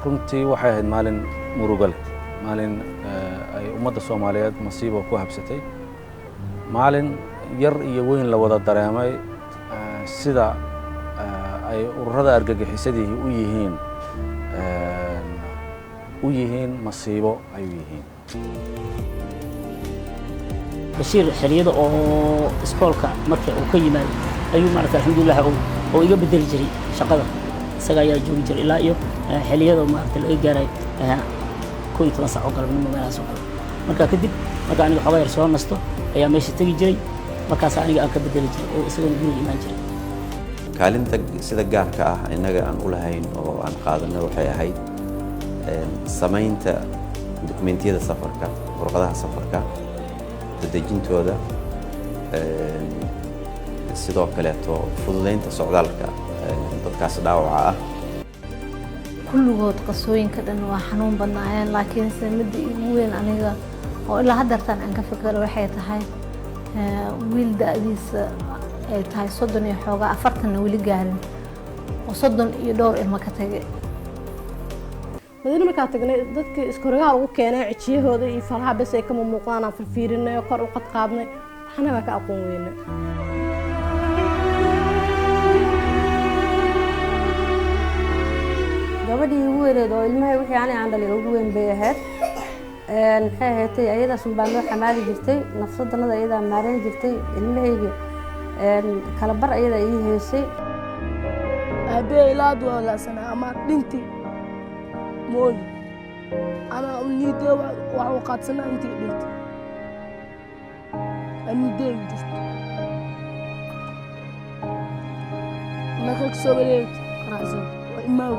runtii waxay ahayd maalin murugo leh, maalin ay ummadda Soomaaliyeed masiibo ku habsatay, maalin yar iyo weyn la wada dareemay sida ay ururada argagixisadii u yihiin masiibo ay u yihiin. Bashiir xiliyada oo iskoolka markii uu ka yimaado ayuu maartay alxamdulillah oo iga bedeli jiray shaqada isaga ayaa joogi jiray ilaa iyo xiliyada maartay la gaaray 12 saac oo galabnimo meelahaas oo kale marka kadib marka aniga xogaa yar soo nasto ayaa meesha tagi jiray markaas aniga aan ka bedeli jiray oo isaga guriga imaan jiray. kaalinta sida gaarka ah inaga aan u lahayn oo aan qaadanay waxay ahayd samaynta dokumentiyada safarka, warqadaha safarka, dadejintooda, sidoo kaleeto fududeynta socdaalka dadkaas dhaawaca ah. kulligood qasooyinka dhan waa xanuun badnaayeen laakiin midda ugu weyn aniga oo ilaa haddartan aan ka fikiro waxay tahay wiil da'diisa ay tahay 30 iyo xoogaa 40 weli gaarin oo 30 iyo dhowr ilmo ka tagay. madiina markaa tagnay dadkii iskorigaha lagu keenay cijiyahooda iyo faraha bas ay ka muuqdaan aan filfiirinay kor u qad qaadnay waxna waa ka aqoon weynay. gabadhii ugu weyneed oo ilmahay wixii aan dhalay ugu weyn bay ahayd maxay ahayd ayada sunbaan loo xamaali jirtay nafsadanada ayada maareyn jirtay ilmahayga kala bar ayada ii heesay aabbe ilaad waa la sana ama dhinti mooy ana niide wax u qaadsana intii dhinti aniide jirta ma ka soo wareeg raasay imaaw